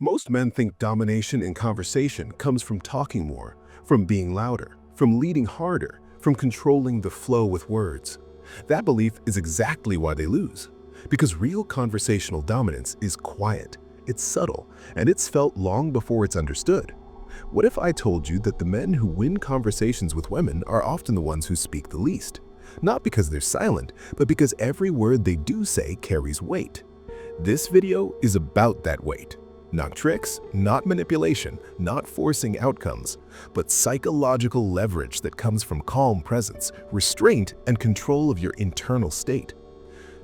Most men think domination in conversation comes from talking more, from being louder, from leading harder, from controlling the flow with words. That belief is exactly why they lose. Because real conversational dominance is quiet, it's subtle, and it's felt long before it's understood. What if I told you that the men who win conversations with women are often the ones who speak the least? Not because they're silent, but because every word they do say carries weight. This video is about that weight. Not tricks, not manipulation, not forcing outcomes, but psychological leverage that comes from calm presence, restraint, and control of your internal state.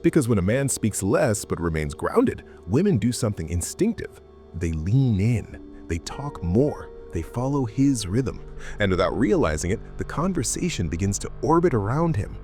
Because when a man speaks less but remains grounded, women do something instinctive. They lean in, they talk more, they follow his rhythm, and without realizing it, the conversation begins to orbit around him.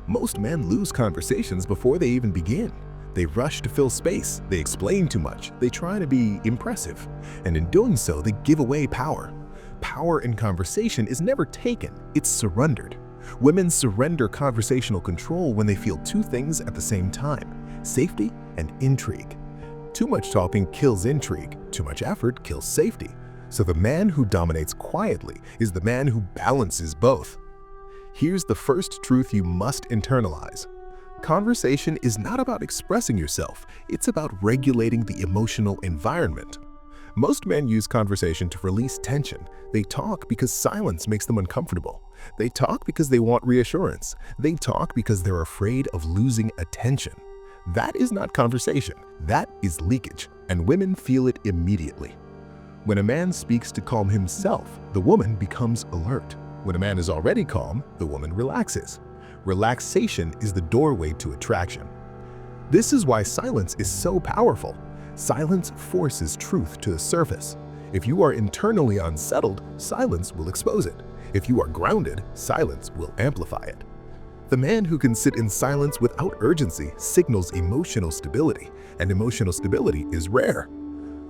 Most men lose conversations before they even begin. They rush to fill space, they explain too much, they try to be impressive, and in doing so, they give away power. Power in conversation is never taken, it's surrendered. Women surrender conversational control when they feel two things at the same time: safety and intrigue. Too much talking kills intrigue, too much effort kills safety. So the man who dominates quietly is the man who balances both. Here's the first truth you must internalize. Conversation is not about expressing yourself, it's about regulating the emotional environment. Most men use conversation to release tension. They talk because silence makes them uncomfortable. They talk because they want reassurance. They talk because they're afraid of losing attention. That is not conversation, that is leakage, and women feel it immediately. When a man speaks to calm himself, the woman becomes alert. When a man is already calm, the woman relaxes. Relaxation is the doorway to attraction. This is why silence is so powerful. Silence forces truth to the surface. If you are internally unsettled, silence will expose it. If you are grounded, silence will amplify it. The man who can sit in silence without urgency signals emotional stability, and emotional stability is rare.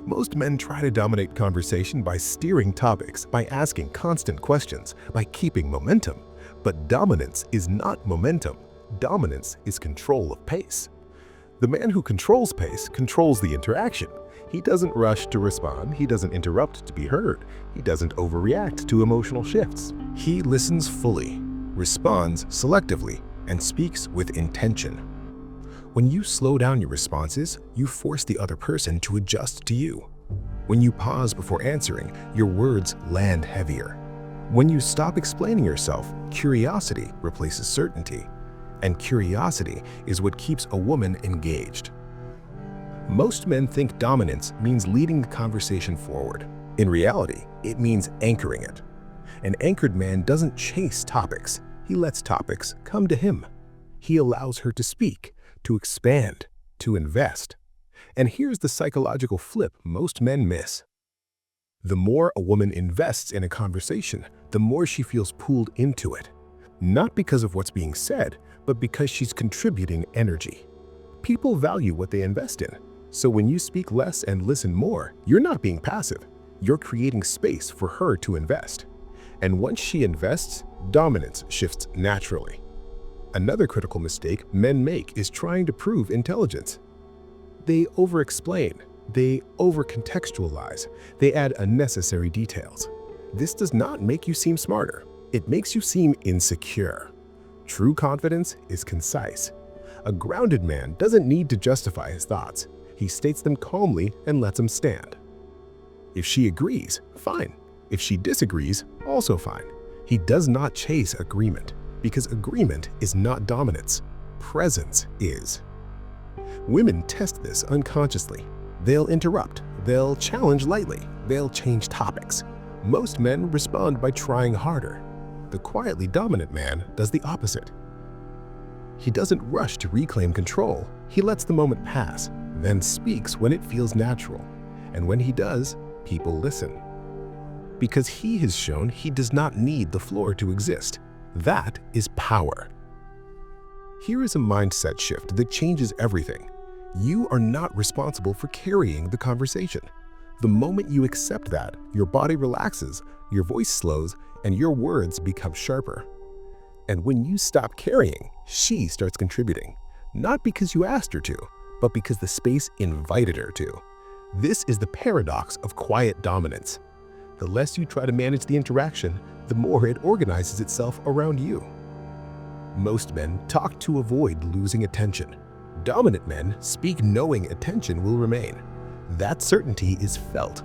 Most men try to dominate conversation by steering topics, by asking constant questions, by keeping momentum. But dominance is not momentum. Dominance is control of pace. The man who controls pace controls the interaction. He doesn't rush to respond, he doesn't interrupt to be heard, he doesn't overreact to emotional shifts. He listens fully, responds selectively, and speaks with intention. When you slow down your responses, you force the other person to adjust to you. When you pause before answering, your words land heavier. When you stop explaining yourself, curiosity replaces certainty. And curiosity is what keeps a woman engaged. Most men think dominance means leading the conversation forward. In reality, it means anchoring it. An anchored man doesn't chase topics. He lets topics come to him. He allows her to speak, to expand, to invest. And here's the psychological flip most men miss. The more a woman invests in a conversation, the more she feels pulled into it. Not because of what's being said, but because she's contributing energy. People value what they invest in. So when you speak less and listen more, you're not being passive. You're creating space for her to invest. And once she invests, dominance shifts naturally. Another critical mistake men make is trying to prove intelligence. They over-explain. They over-contextualize. They add unnecessary details. This does not make you seem smarter. It makes you seem insecure. True confidence is concise. A grounded man doesn't need to justify his thoughts. He states them calmly and lets them stand. If she agrees, fine. If she disagrees, also fine. He does not chase agreement, because agreement is not dominance. Presence is. Women test this unconsciously. They'll interrupt, they'll challenge lightly, they'll change topics. Most men respond by trying harder. The quietly dominant man does the opposite. He doesn't rush to reclaim control. He lets the moment pass, then speaks when it feels natural. And when he does, people listen. Because he has shown he does not need the floor to exist. That is power. Here is a mindset shift that changes everything. You are not responsible for carrying the conversation. The moment you accept that, your body relaxes, your voice slows, and your words become sharper. And when you stop carrying, she starts contributing. Not because you asked her to, but because the space invited her to. This is the paradox of quiet dominance. The less you try to manage the interaction, the more it organizes itself around you. Most men talk to avoid losing attention. Dominant men speak knowing attention will remain. That certainty is felt.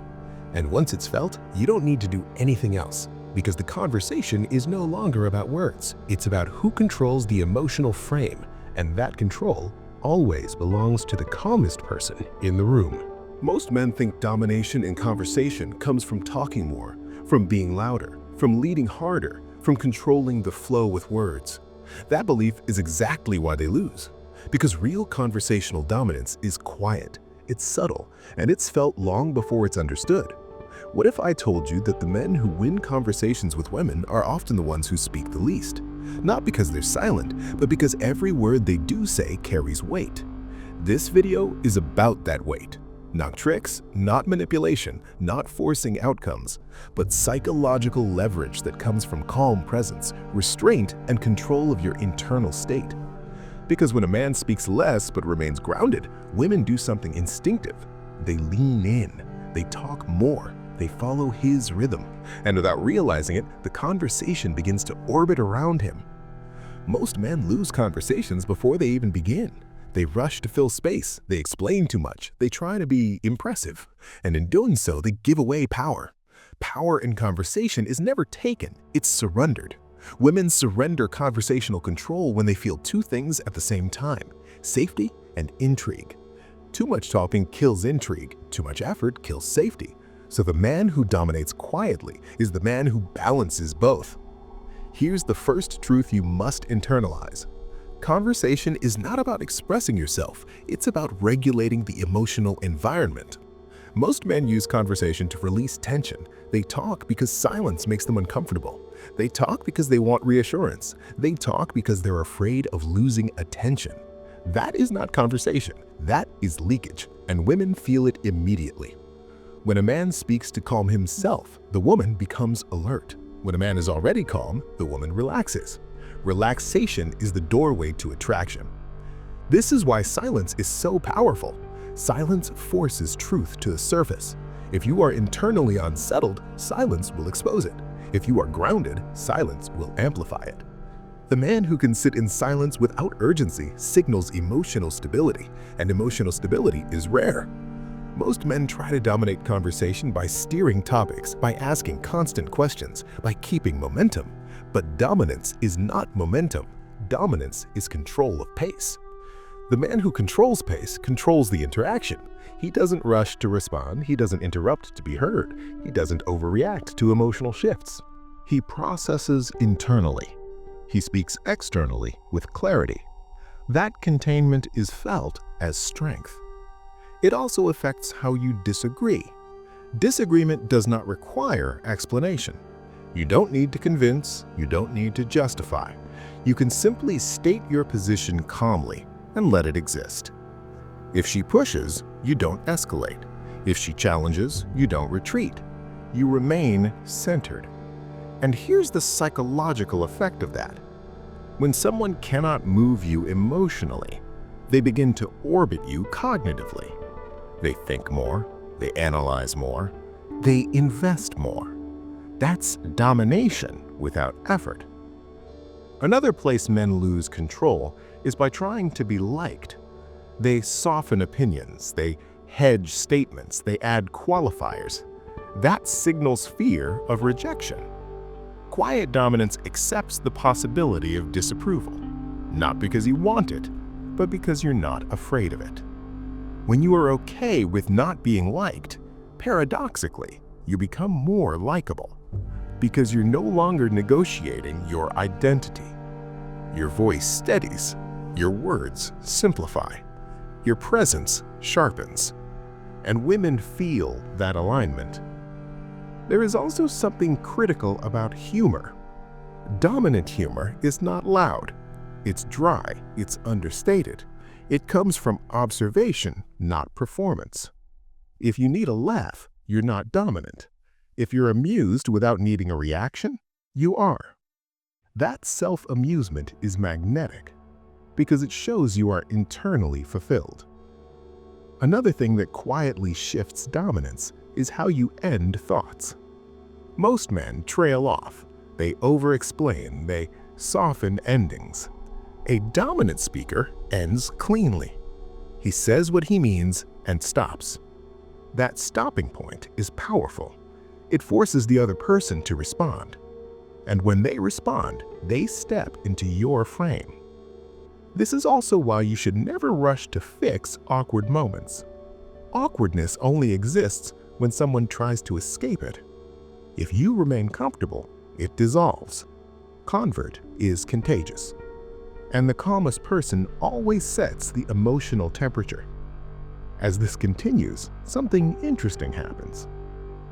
And once it's felt, you don't need to do anything else, because the conversation is no longer about words. It's about who controls the emotional frame, and that control always belongs to the calmest person in the room. Most men think domination in conversation comes from talking more, from being louder, from leading harder, from controlling the flow with words. That belief is exactly why they lose. Because real conversational dominance is quiet, it's subtle, and it's felt long before it's understood. What if I told you that the men who win conversations with women are often the ones who speak the least? Not because they're silent, but because every word they do say carries weight. This video is about that weight. Not tricks, not manipulation, not forcing outcomes, but psychological leverage that comes from calm presence, restraint, and control of your internal state. Because when a man speaks less but remains grounded, women do something instinctive. They lean in, they talk more, they follow his rhythm, and without realizing it, the conversation begins to orbit around him. Most men lose conversations before they even begin. They rush to fill space, they explain too much, they try to be impressive, and in doing so, they give away power. Power in conversation is never taken, it's surrendered. Women surrender conversational control when they feel two things at the same time: safety and intrigue. Too much talking kills intrigue, too much effort kills safety. So the man who dominates quietly is the man who balances both. Here's the first truth you must internalize. Conversation is not about expressing yourself, it's about regulating the emotional environment. Most men use conversation to release tension. They talk because silence makes them uncomfortable. They talk because they want reassurance. They talk because they're afraid of losing attention. That is not conversation, that is leakage, and women feel it immediately. When a man speaks to calm himself, the woman becomes alert. When a man is already calm, the woman relaxes. Relaxation is the doorway to attraction. This is why silence is so powerful. Silence forces truth to the surface. If you are internally unsettled, silence will expose it. If you are grounded, silence will amplify it. The man who can sit in silence without urgency signals emotional stability, and emotional stability is rare. Most men try to dominate conversation by steering topics, by asking constant questions, by keeping momentum. But dominance is not momentum. Dominance is control of pace. The man who controls pace controls the interaction. He doesn't rush to respond, he doesn't interrupt to be heard, he doesn't overreact to emotional shifts. He processes internally. He speaks externally with clarity. That containment is felt as strength. It also affects how you disagree. Disagreement does not require explanation. You don't need to convince, you don't need to justify. You can simply state your position calmly and let it exist. If she pushes, you don't escalate. If she challenges, you don't retreat. You remain centered. And here's the psychological effect of that. When someone cannot move you emotionally, they begin to orbit you cognitively. They think more, they analyze more, they invest more. That's domination without effort. Another place men lose control is by trying to be liked. They soften opinions, they hedge statements, they add qualifiers. That signals fear of rejection. Quiet dominance accepts the possibility of disapproval, not because you want it, but because you're not afraid of it. When you are okay with not being liked, paradoxically, you become more likable, because you're no longer negotiating your identity. Your voice steadies, your words simplify, your presence sharpens, and women feel that alignment. There is also something critical about humor. Dominant humor is not loud. It's dry, it's understated. It comes from observation, not performance. If you need a laugh, you're not dominant. If you're amused without needing a reaction, you are. That self-amusement is magnetic because it shows you are internally fulfilled. Another thing that quietly shifts dominance is how you end thoughts. Most men trail off. They over-explain, they soften endings. A dominant speaker ends cleanly. He says what he means and stops. That stopping point is powerful. It forces the other person to respond. And when they respond, they step into your frame. This is also why you should never rush to fix awkward moments. Awkwardness only exists when someone tries to escape it. If you remain comfortable, it dissolves. Convert is contagious. And the calmest person always sets the emotional temperature. As this continues, something interesting happens.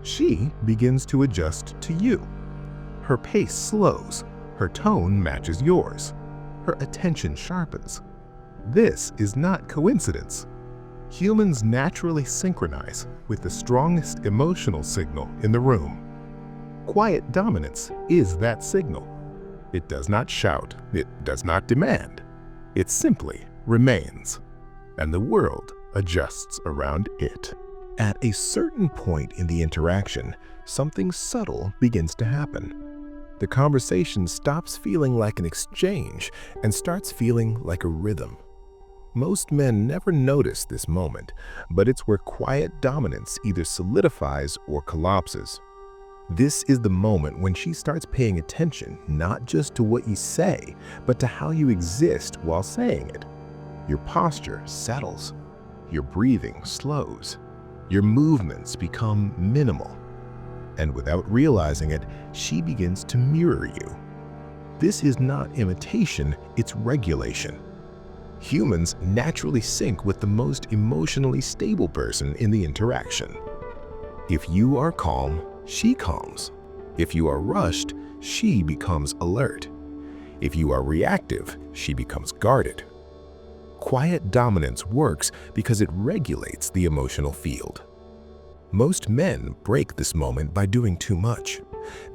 She begins to adjust to you. Her pace slows, her tone matches yours, her attention sharpens. This is not coincidence. Humans naturally synchronize with the strongest emotional signal in the room. Quiet dominance is that signal. It does not shout, it does not demand. It simply remains, and the world adjusts around it. At a certain point in the interaction, something subtle begins to happen. The conversation stops feeling like an exchange and starts feeling like a rhythm. Most men never notice this moment, but it's where quiet dominance either solidifies or collapses. This is the moment when she starts paying attention not just to what you say, but to how you exist while saying it. Your posture settles. Your breathing slows. Your movements become minimal. And without realizing it, she begins to mirror you. This is not imitation, it's regulation. Humans naturally sync with the most emotionally stable person in the interaction. If you are calm, she calms. If you are rushed, she becomes alert. If you are reactive, she becomes guarded. Quiet dominance works because it regulates the emotional field. Most men break this moment by doing too much.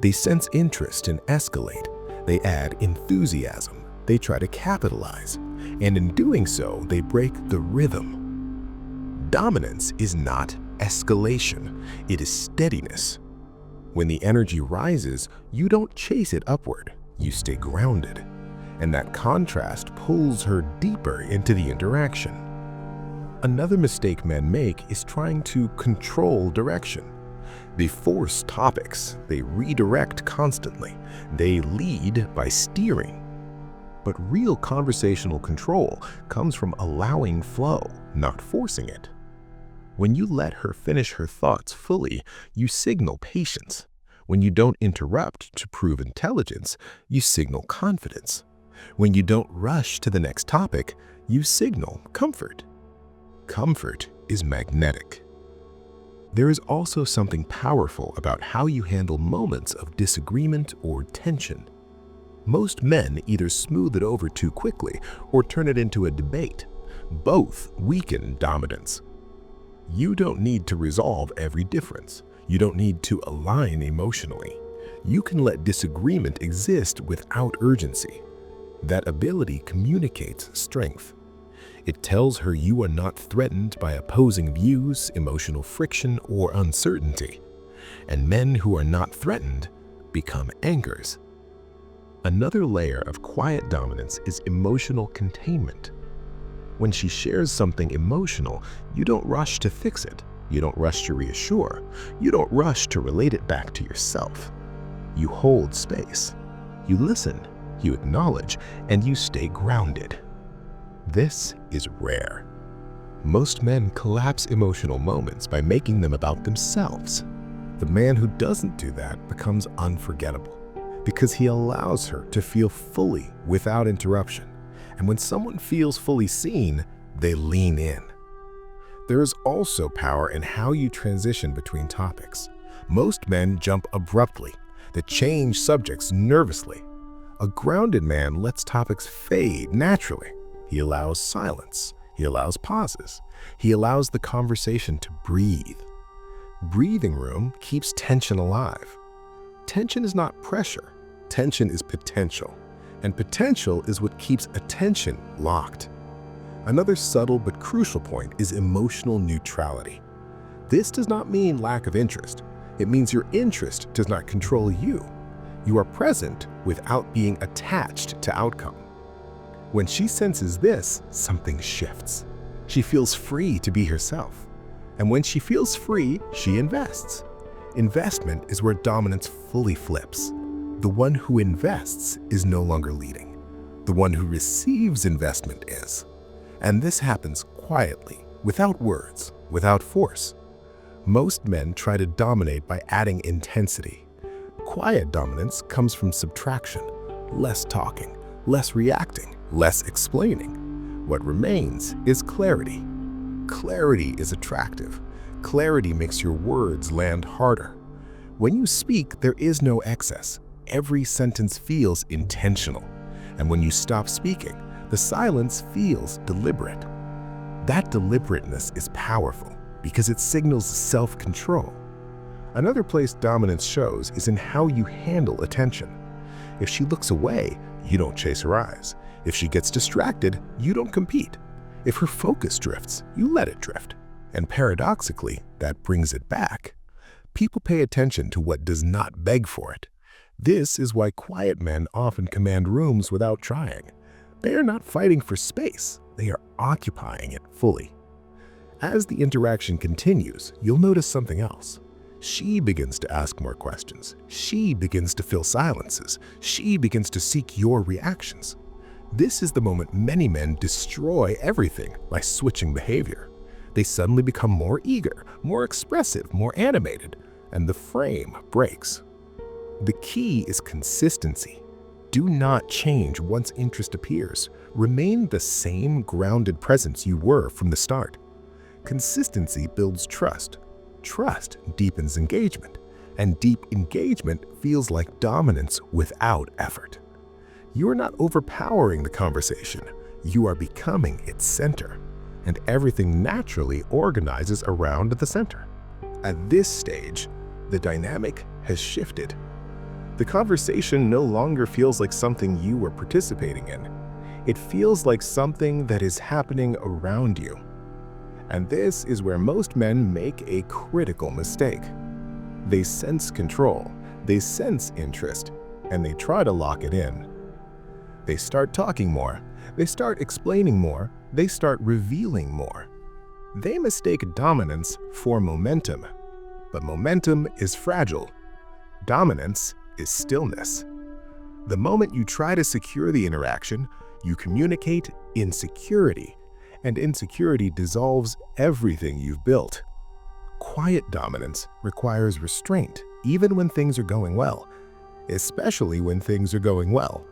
They sense interest and escalate. They add enthusiasm. They try to capitalize. And in doing so, they break the rhythm. Dominance is not escalation. It is steadiness. When the energy rises, you don't chase it upward. You stay grounded. And that contrast pulls her deeper into the interaction. Another mistake men make is trying to control direction. They force topics. They redirect constantly. They lead by steering. But real conversational control comes from allowing flow, not forcing it. When you let her finish her thoughts fully, you signal patience. When you don't interrupt to prove intelligence, you signal confidence. When you don't rush to the next topic, you signal comfort. Comfort is magnetic. There is also something powerful about how you handle moments of disagreement or tension. Most men either smooth it over too quickly or turn it into a debate. Both weaken dominance. You don't need to resolve every difference. You don't need to align emotionally. You can let disagreement exist without urgency. That ability communicates strength. It tells her you are not threatened by opposing views, emotional friction, or uncertainty. And men who are not threatened become anchors. Another layer of quiet dominance is emotional containment. When she shares something emotional, you don't rush to fix it. You don't rush to reassure. You don't rush to relate it back to yourself. You hold space. You listen. You acknowledge, and you stay grounded. This is rare. Most men collapse emotional moments by making them about themselves. The man who doesn't do that becomes unforgettable because he allows her to feel fully without interruption. And when someone feels fully seen, they lean in. There is also power in how you transition between topics. Most men jump abruptly. They change subjects nervously. A grounded man lets topics fade naturally. He allows silence. He allows pauses. He allows the conversation to breathe. Breathing room keeps tension alive. Tension is not pressure. Tension is potential. And potential is what keeps attention locked. Another subtle but crucial point is emotional neutrality. This does not mean lack of interest. It means your interest does not control you. You are present without being attached to outcome. When she senses this, something shifts. She feels free to be herself. And when she feels free, she invests. Investment is where dominance fully flips. The one who invests is no longer leading. The one who receives investment is. And this happens quietly, without words, without force. Most men try to dominate by adding intensity. Quiet dominance comes from subtraction, less talking, less reacting, less explaining. What remains is clarity. Clarity is attractive. Clarity makes your words land harder. When you speak, there is no excess. Every sentence feels intentional. And when you stop speaking, the silence feels deliberate. That deliberateness is powerful because it signals self-control. Another place dominance shows is in how you handle attention. If she looks away, you don't chase her eyes. If she gets distracted, you don't compete. If her focus drifts, you let it drift. And paradoxically, that brings it back. People pay attention to what does not beg for it. This is why quiet men often command rooms without trying. They are not fighting for space, they are occupying it fully. As the interaction continues, you'll notice something else. She begins to ask more questions. She begins to fill silences. She begins to seek your reactions. This is the moment many men destroy everything by switching behavior. They suddenly become more eager, more expressive, more animated, and the frame breaks. The key is consistency. Do not change once interest appears. Remain the same grounded presence you were from the start. Consistency builds trust. Trust deepens engagement, and deep engagement feels like dominance without effort. You are not overpowering the conversation. You are becoming its center, and everything naturally organizes around the center. At this stage, the dynamic has shifted. The conversation no longer feels like something you were participating in. It feels like something that is happening around you. And this is where most men make a critical mistake. They sense control, they sense interest, and they try to lock it in. They start talking more, they start explaining more, they start revealing more. They mistake dominance for momentum. But momentum is fragile. Dominance is stillness. The moment you try to secure the interaction, you communicate insecurity, and insecurity dissolves everything you've built. Quiet dominance requires restraint, even when things are going well, especially when things are going well.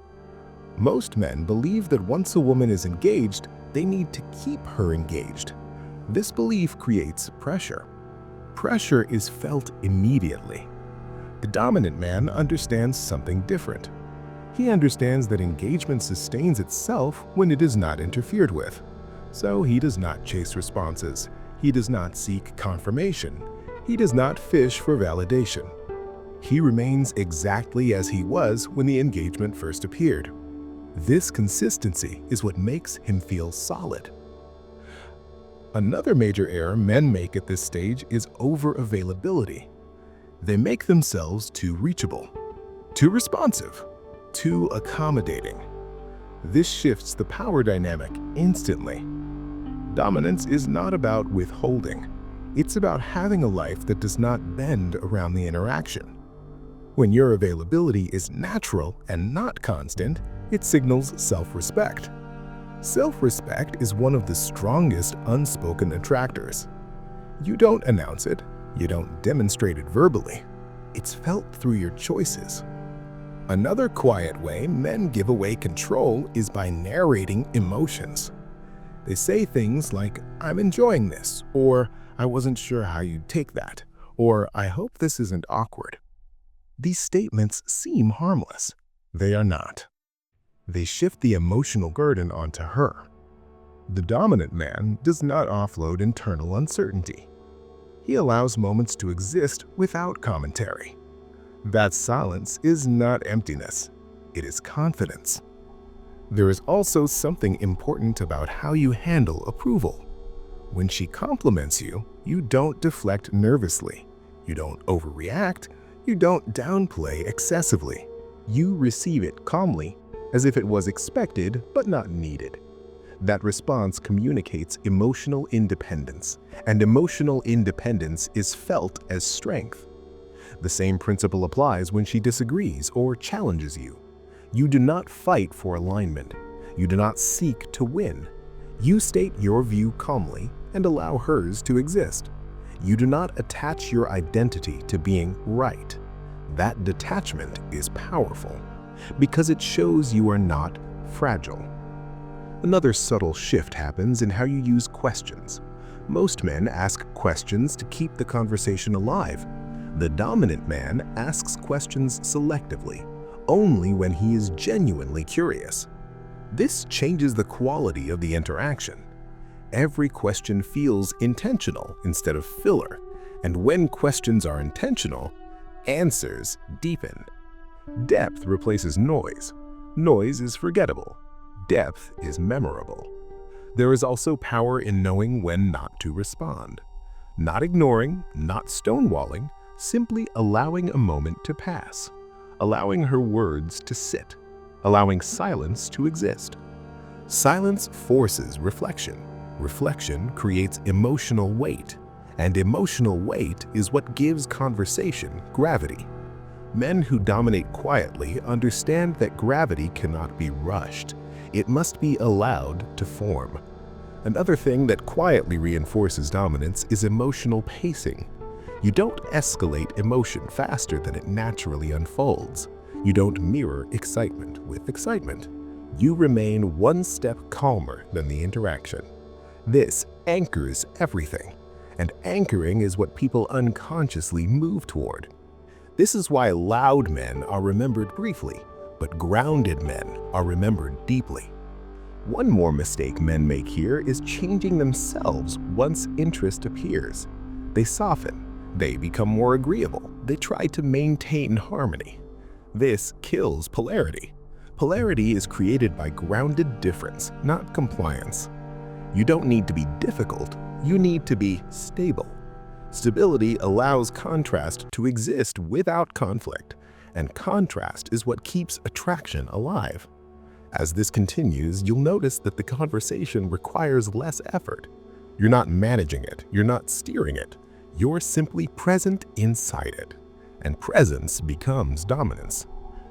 Most men believe that once a woman is engaged, they need to keep her engaged. This belief creates pressure. Pressure is felt immediately. The dominant man understands something different. He understands that engagement sustains itself when it is not interfered with. So he does not chase responses. He does not seek confirmation. He does not fish for validation. He remains exactly as he was when the engagement first appeared. This consistency is what makes him feel solid. Another major error men make at this stage is over-availability. They make themselves too reachable, too responsive, too accommodating. This shifts the power dynamic instantly. Dominance is not about withholding. It's about having a life that does not bend around the interaction. When your availability is natural and not constant, it signals self-respect. Self-respect is one of the strongest unspoken attractors. You don't announce it, you don't demonstrate it verbally. It's felt through your choices. Another quiet way men give away control is by narrating emotions. They say things like, "I'm enjoying this," or "I wasn't sure how you'd take that," or "I hope this isn't awkward." These statements seem harmless. They are not. They shift the emotional burden onto her. The dominant man does not offload internal uncertainty. He allows moments to exist without commentary. That silence is not emptiness, it is confidence. There is also something important about how you handle approval. When she compliments you, you don't deflect nervously. You don't overreact. You don't downplay excessively. You receive it calmly, as if it was expected but not needed. That response communicates emotional independence, and emotional independence is felt as strength. The same principle applies when she disagrees or challenges you. You do not fight for alignment. You do not seek to win. You state your view calmly and allow hers to exist. You do not attach your identity to being right. That detachment is powerful because it shows you are not fragile. Another subtle shift happens in how you use questions. Most men ask questions to keep the conversation alive. The dominant man asks questions selectively, only when he is genuinely curious. This changes the quality of the interaction. Every question feels intentional instead of filler, and when questions are intentional, answers deepen. Depth replaces noise. Noise is forgettable. Depth is memorable. There is also power in knowing when not to respond. Not ignoring, not stonewalling, simply allowing a moment to pass. Allowing her words to sit. Allowing silence to exist. Silence forces reflection. Reflection creates emotional weight, and emotional weight is what gives conversation gravity. Men who dominate quietly understand that gravity cannot be rushed. It must be allowed to form. Another thing that quietly reinforces dominance is emotional pacing. You don't escalate emotion faster than it naturally unfolds. You don't mirror excitement with excitement. You remain one step calmer than the interaction. This anchors everything, and anchoring is what people unconsciously move toward. This is why loud men are remembered briefly, but grounded men are remembered deeply. One more mistake men make here is changing themselves once interest appears. They soften, they become more agreeable, they try to maintain harmony. This kills polarity. Polarity is created by grounded difference, not compliance. You don't need to be difficult, you need to be stable. Stability allows contrast to exist without conflict, and contrast is what keeps attraction alive. As this continues, you'll notice that the conversation requires less effort. You're not managing it, you're not steering it, you're simply present inside it. And presence becomes dominance.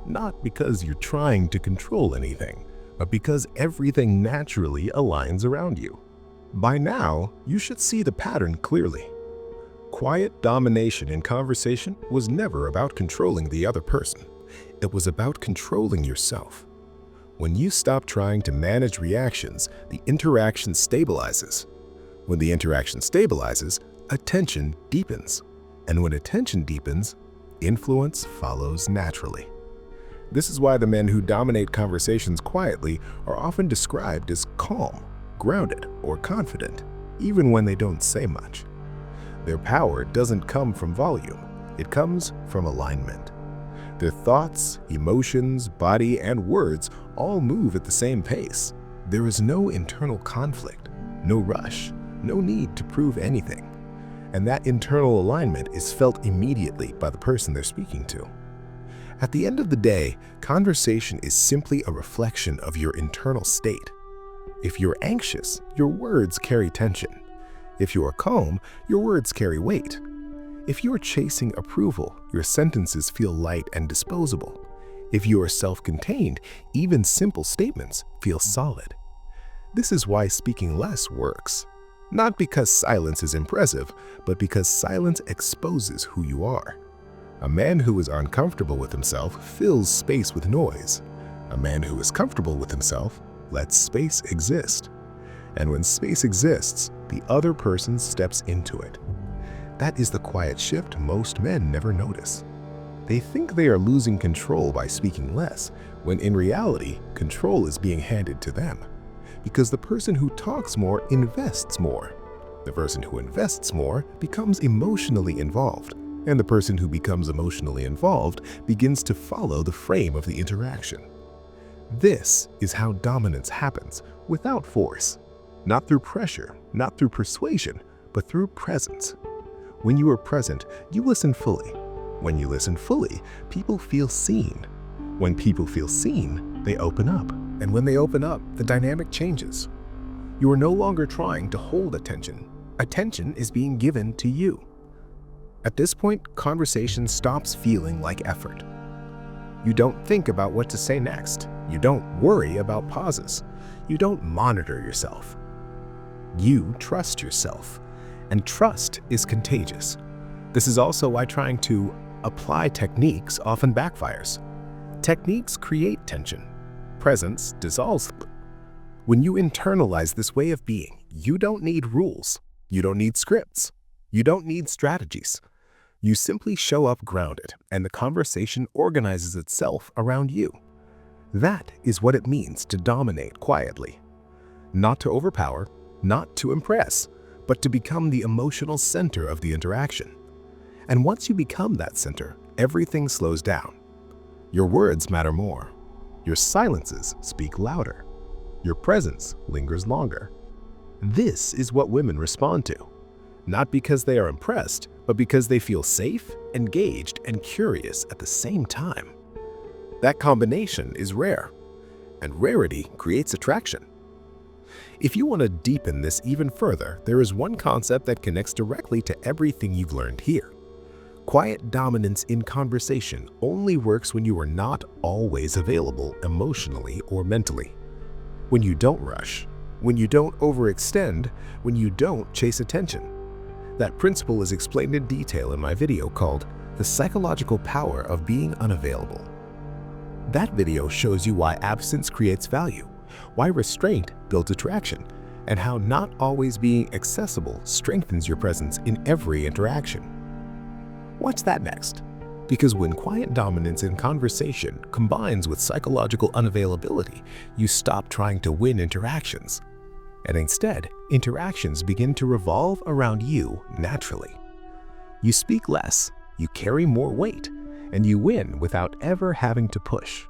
Not because you're trying to control anything, but because everything naturally aligns around you. By now, you should see the pattern clearly. Quiet domination in conversation was never about controlling the other person. It was about controlling yourself. When you stop trying to manage reactions, the interaction stabilizes. When the interaction stabilizes, attention deepens. And when attention deepens, influence follows naturally. This is why the men who dominate conversations quietly are often described as calm, grounded, or confident, even when they don't say much. Their power doesn't come from volume, it comes from alignment. Their thoughts, emotions, body, and words all move at the same pace. There is no internal conflict, no rush, no need to prove anything. And that internal alignment is felt immediately by the person they're speaking to. At the end of the day, conversation is simply a reflection of your internal state. If you're anxious, your words carry tension. If you are calm, your words carry weight. If you are chasing approval, your sentences feel light and disposable. If you are self-contained, even simple statements feel solid. This is why speaking less works. Not because silence is impressive, but because silence exposes who you are. A man who is uncomfortable with himself fills space with noise. A man who is comfortable with himself lets space exist. And when space exists, the other person steps into it. That is the quiet shift most men never notice. They think they are losing control by speaking less, when in reality, control is being handed to them. Because the person who talks more invests more. The person who invests more becomes emotionally involved, and the person who becomes emotionally involved begins to follow the frame of the interaction. This is how dominance happens without force. Not through pressure, not through persuasion, but through presence. When you are present, you listen fully. When you listen fully, people feel seen. When people feel seen, they open up. And when they open up, the dynamic changes. You are no longer trying to hold attention. Attention is being given to you. At this point, conversation stops feeling like effort. You don't think about what to say next. You don't worry about pauses. You don't monitor yourself. You trust yourself, and trust is contagious. This is also why trying to apply techniques often backfires. Techniques create tension. Presence dissolves. When you internalize this way of being, you don't need rules. You don't need scripts. You don't need strategies. You simply show up grounded, and the conversation organizes itself around you. That is what it means to dominate quietly. Not to overpower, not to impress, but to become the emotional center of the interaction. And once you become that center, everything slows down. Your words matter more. Your silences speak louder. Your presence lingers longer. This is what women respond to. Not because they are impressed, but because they feel safe, engaged, and curious at the same time. That combination is rare, and rarity creates attraction. If you want to deepen this even further, there is one concept that connects directly to everything you've learned here. Quiet dominance in conversation only works when you are not always available emotionally or mentally. When you don't rush, when you don't overextend, when you don't chase attention. That principle is explained in detail in my video called The Psychological Power of Being Unavailable. That video shows you why absence creates value, why restraint builds attraction, and how not always being accessible strengthens your presence in every interaction. Watch that next, because when quiet dominance in conversation combines with psychological unavailability, you stop trying to win interactions. And instead, interactions begin to revolve around you naturally. You speak less, you carry more weight, and you win without ever having to push.